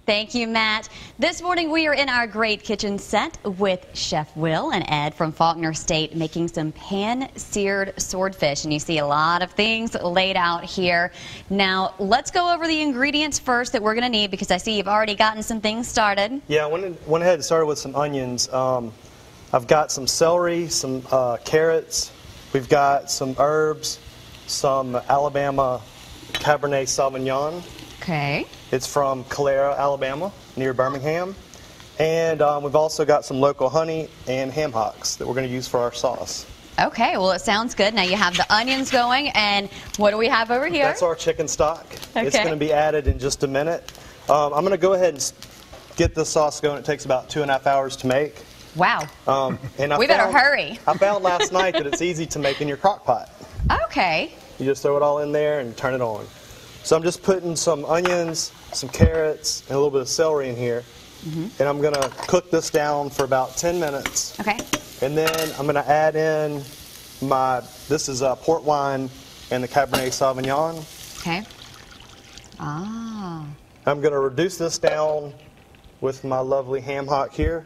Thank you, Matt. This morning we are in our great kitchen set with Chef Will and Ed from Faulkner State making some pan-seared swordfish. And you see a lot of things laid out here. Now, let's go over the ingredients first that we're going to need because I see you've already gotten some things started. Yeah, I went ahead and started with some onions. I've got some celery, some carrots. We've got some herbs, some Alabama Cabernet Sauvignon. Okay. It's from Calera, Alabama, near Birmingham. And we've also got some local honey and ham hocks that we're going to use for our sauce. Okay, well, it sounds good. Now you have the onions going, and what do we have over here? That's our chicken stock. Okay. It's going to be added in just a minute. I'm going to go ahead and get this sauce going. It takes about 2.5 hours to make. Wow. And we better hurry. I found last night that it's easy to make in your crock pot. Okay. You just throw it all in there and turn it on. So I'm just putting some onions, some carrots, and a little bit of celery in here. And I'm going to cook this down for about 10 minutes. Okay. And then I'm going to add in this is port wine and the Cabernet Sauvignon. Okay. Ah. I'm going to reduce this down with my lovely ham hock here.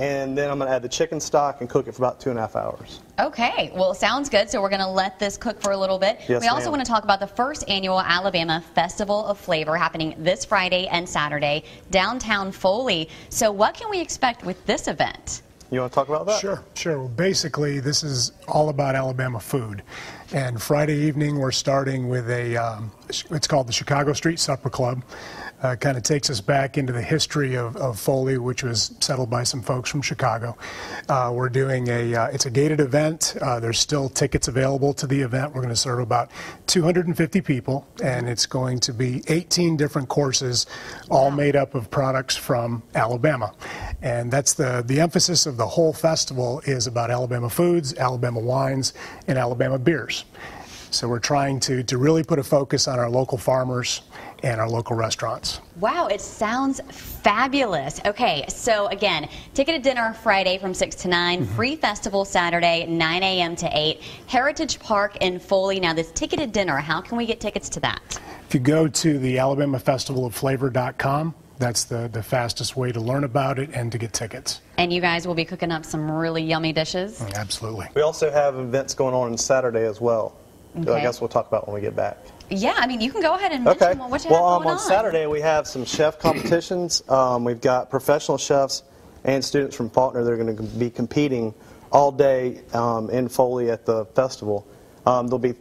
And then I'm going to add the chicken stock and cook it for about 2.5 hours. Okay, well, sounds good. So we're going to let this cook for a little bit. Yes, we also want to talk about the first annual Alabama Festival of Flavor happening this Friday and Saturday, downtown Foley. So what can we expect with this event? You want to talk about that? Sure. Well, basically, this is all about Alabama food. And Friday evening, we're starting with it's called the Chicago Street Supper Club. Kind of takes us back into the history of Foley, which was settled by some folks from Chicago. We're doing it's a gated event. There's still tickets available to the event. We're going to serve about 250 people, and it's going to be 18 different courses, all made up of products from Alabama. And that's the emphasis of the whole festival is about Alabama foods, Alabama wines, and Alabama beers. So we're trying to really put a focus on our local farmers and our local restaurants. Wow, it sounds fabulous. Okay, so again, ticket to dinner Friday from 6 to 9, free festival Saturday, 9 a.m. to 8, Heritage Park in Foley. Now this ticketed dinner, how can we get tickets to that? If you go to the AlabamaFestivalOfFlavor.com, that's the fastest way to learn about it and to get tickets. And you guys will be cooking up some really yummy dishes? Absolutely. We also have events going on Saturday as well. Okay. I guess we'll talk about when we get back. Yeah, I mean, you can go ahead and mention what you have going on Saturday we have some chef competitions. We've got professional chefs and students from Faulkner that are going to be competing all day in Foley at the festival. There'll be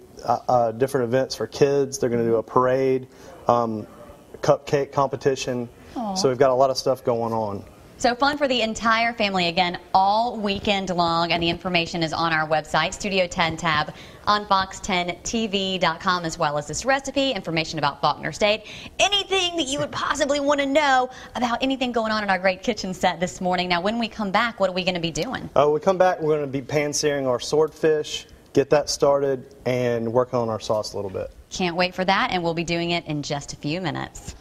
different events for kids. They're going to do a parade, cupcake competition. Aww. So we've got a lot of stuff going on. So fun for the entire family, again, all weekend long, and the information is on our website, Studio 10 tab on fox10tv.com, as well as this recipe, information about Faulkner State, anything that you would possibly want to know about anything going on in our great kitchen set this morning. Now, when we come back, what are we going to be doing? We come back, we're going to be pan-searing our swordfish, get that started, and working on our sauce a little bit. Can't wait for that, and we'll be doing it in just a few minutes.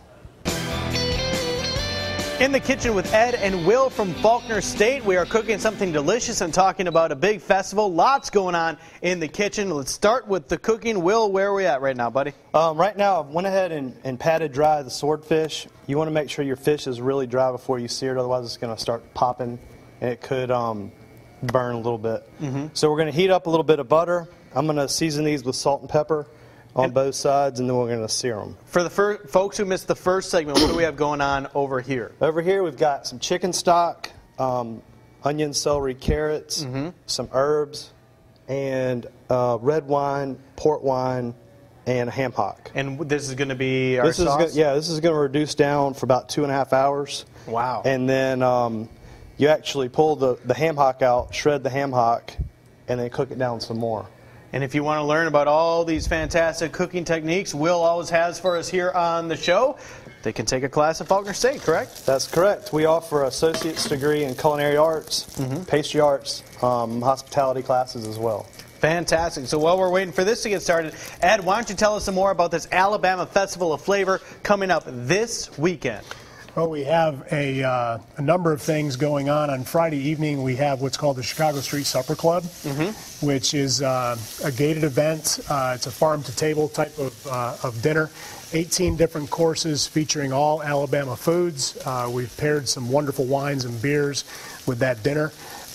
In the kitchen with Ed and Will from Faulkner State. We are cooking something delicious and talking about a big festival. Lots going on in the kitchen. Let's start with the cooking. Will, where are we at right now, buddy? Right now, I went ahead and patted dry the swordfish. You want to make sure your fish is really dry before you sear it, otherwise it's going to start popping and it could burn a little bit. So we're going to heat up a little bit of butter. I'm going to season these with salt and pepper on both sides, and then we're going to sear them. For the folks who missed the first segment, what do we have going on over here? Over here we've got some chicken stock, onion, celery, carrots, some herbs, and red wine, port wine, and a ham hock. And this is going to be our sauce? This is going to reduce down for about 2.5 hours. Wow. And then you actually pull the ham hock out, shred the ham hock, and then cook it down some more. And if you want to learn about all these fantastic cooking techniques Will always has for us here on the show, they can take a class at Faulkner State, correct? That's correct. We offer an associate's degree in culinary arts, pastry arts, hospitality classes as well. Fantastic. So while we're waiting for this to get started, Ed, why don't you tell us some more about this Alabama Festival of Flavor coming up this weekend? Well, we have a number of things going on. On Friday evening, we have what's called the Chicago Street Supper Club, which is a gated event. It's a farm-to-table type of dinner. 18 different courses featuring all Alabama foods. We've paired some wonderful wines and beers with that dinner.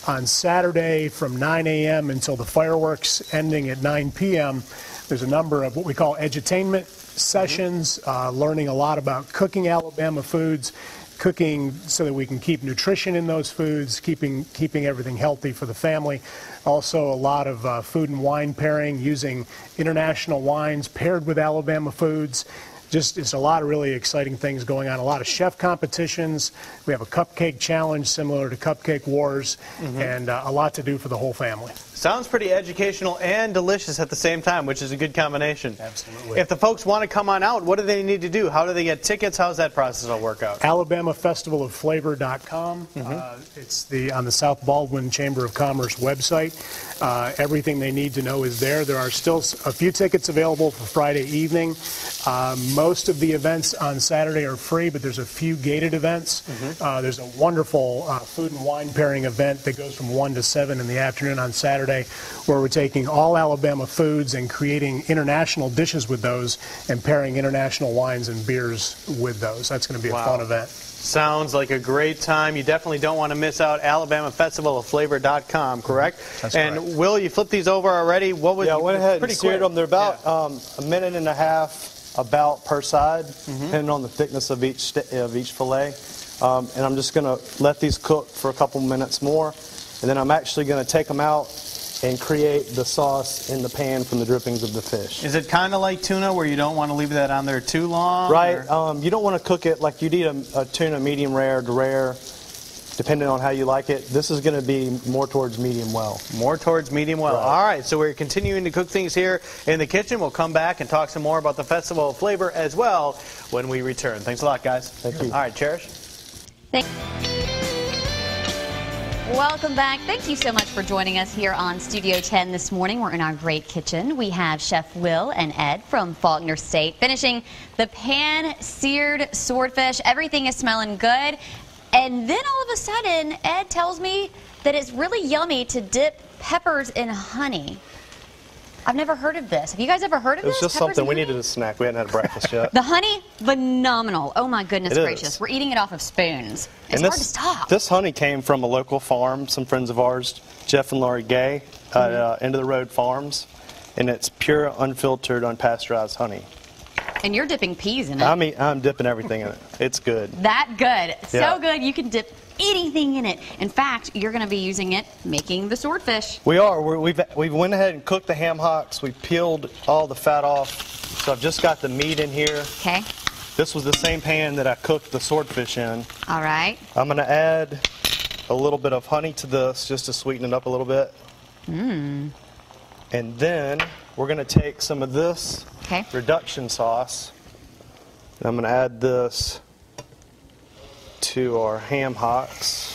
On Saturday from 9 a.m. until the fireworks ending at 9 p.m., there's a number of what we call edutainment sessions, learning a lot about cooking Alabama foods, cooking so that we can keep nutrition in those foods, keeping everything healthy for the family. Also a lot of food and wine pairing, using international wines paired with Alabama foods. Just, it's a lot of really exciting things going on, a lot of chef competitions. We have a cupcake challenge similar to Cupcake Wars, and a lot to do for the whole family. Sounds pretty educational and delicious at the same time, which is a good combination. Absolutely. If the folks want to come on out, what do they need to do? How do they get tickets? How's that process all work out? AlabamaFestivalOfFlavor.com. It's on the South Baldwin Chamber of Commerce website. Everything they need to know is there. There are still a few tickets available for Friday evening. Most of the events on Saturday are free, but there's a few gated events. There's a wonderful food and wine pairing event that goes from 1 to 7 in the afternoon on Saturday, where we're taking all Alabama foods and creating international dishes with those and pairing international wines and beers with those. That's going to be a fun event. Sounds like a great time. You definitely don't want to miss out. AlabamaFestivalOfFlavor.com, correct? That's and correct. Will, you flipped these over already? What was? Yeah, I went ahead pretty and seared quick. them. They're about a minute and a half about per side, depending on the thickness of each fillet. And I'm just going to let these cook for a couple minutes more, and then I'm actually going to take them out and create the sauce in the pan from the drippings of the fish. Is it kind of like tuna where you don't want to leave that on there too long? Right. You don't want to cook it like you'd eat a tuna medium rare to rare, depending on how you like it. This is going to be more towards medium well. More towards medium well. Right. All right, so we're continuing to cook things here in the kitchen. We'll come back and talk some more about the Festival of Flavor as well when we return. Thanks a lot, guys. Thank you. All right, Cherish. Welcome back. Thank you so much for joining us here on Studio 10 this morning. We're in our great kitchen. We have Chef Will and Ed from Faulkner State finishing the pan-seared swordfish. Everything is smelling good. And then all of a sudden, Ed tells me that it's really yummy to dip peppers in honey. I've never heard of this. Have you guys ever heard of this? It was just something we needed a snack. We hadn't had breakfast yet. The honey, phenomenal. Oh my goodness It gracious. is. We're eating it off of spoons. It's And hard to stop. This honey came from a local farm, some friends of ours, Jeff and Laurie Gay, at End of the Road Farms, and it's pure, unfiltered, unpasteurized honey. And you're dipping peas in it. I'm dipping everything in it. It's good. That good. Yeah. So good you can dip anything in it. In fact, you're going to be using it making the swordfish. We are. We've went ahead and cooked the ham hocks. We peeled all the fat off. So I've just got the meat in here. Okay. This was the same pan that I cooked the swordfish in. All right. I'm going to add a little bit of honey to this just to sweeten it up a little bit. And then we're going to take some of this reduction sauce. And I'm going to add this to our ham hocks.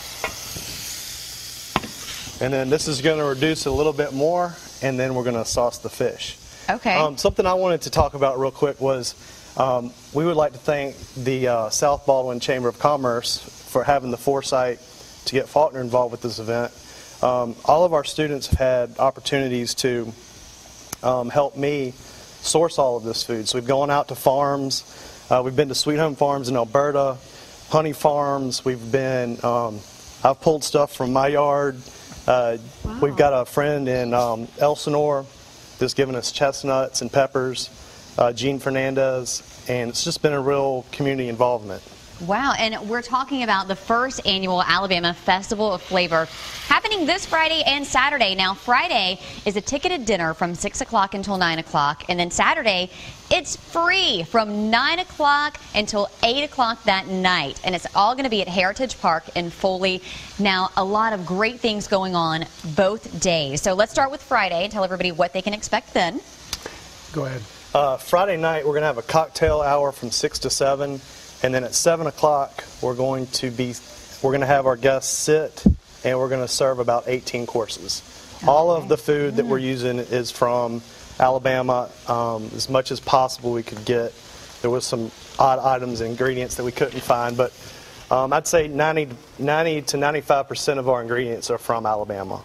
And then this is going to reduce it a little bit more, and then we're going to sauce the fish. Okay. Something I wanted to talk about real quick was we would like to thank the South Baldwin Chamber of Commerce for having the foresight to get Faulkner involved with this event. All of our students have had opportunities to help me source all of this food. So we've gone out to farms. We've been to Sweet Home Farms in Alberta, honey farms. We've been, I've pulled stuff from my yard. Wow. We've got a friend in Elsinore that's given us chestnuts and peppers, Gene Fernandez, and it's just been a real community involvement. Wow, and we're talking about the first annual Alabama Festival of Flavor happening this Friday and Saturday. Now, Friday is a ticketed dinner from 6 o'clock until 9 o'clock, and then Saturday, it's free from 9 o'clock until 8 o'clock that night, and it's all going to be at Heritage Park in Foley. Now, a lot of great things going on both days. So let's start with Friday and tell everybody what they can expect then. Go ahead. Friday night, we're going to have a cocktail hour from 6 to 7. And then at 7 o'clock, we're going to have our guests sit, and we're going to serve about 18 courses. Okay. All of the food that we're using is from Alabama. As much as possible we could get There was some odd items and ingredients that we couldn't find, but I'd say 90 to 95% of our ingredients are from Alabama.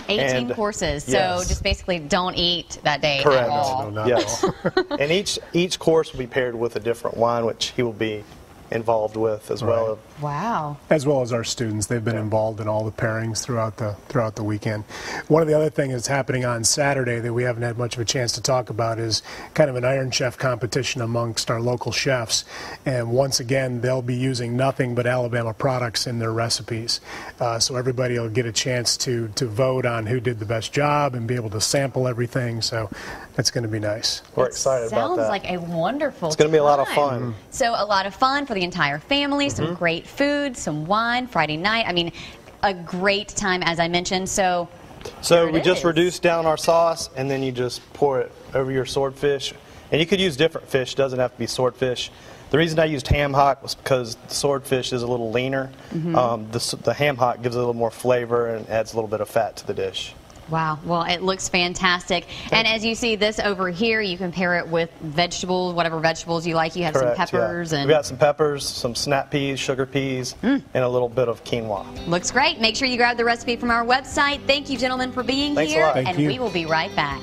18 courses, so yes. just basically don't eat that day Correct. at all. No, Yes. And each course will be paired with a different wine, which he will be involved with as well. Wow. As well as our students. They've been involved in all the pairings throughout the weekend. One of the other things that's happening on Saturday that we haven't had much of a chance to talk about is kind of an Iron Chef competition amongst our local chefs. And once again, they'll be using nothing but Alabama products in their recipes. So everybody will get a chance to vote on who did the best job and be able to sample everything. So that's going to be nice. We're excited about that. Sounds like a wonderful It's going to be a lot of time. fun. So a lot of fun for the entire family, some great food, some wine, Friday night. I mean, a great time, as I mentioned. So we just reduce down our sauce, and then you just pour it over your swordfish. And you could use different fish. It doesn't have to be swordfish. The reason I used ham hock was because the swordfish is a little leaner. The ham hock gives it a little more flavor and adds a little bit of fat to the dish. wow, well, it looks fantastic. And as you see this over here, you can pair it with vegetables, whatever vegetables you like. You have Correct, some peppers. yeah. And We got some peppers, some snap peas, sugar peas, and a little bit of quinoa. looks great. Make sure you grab the recipe from our website. Thank you, gentlemen, for being Thanks a here. lot. Thank and you. we will be right back.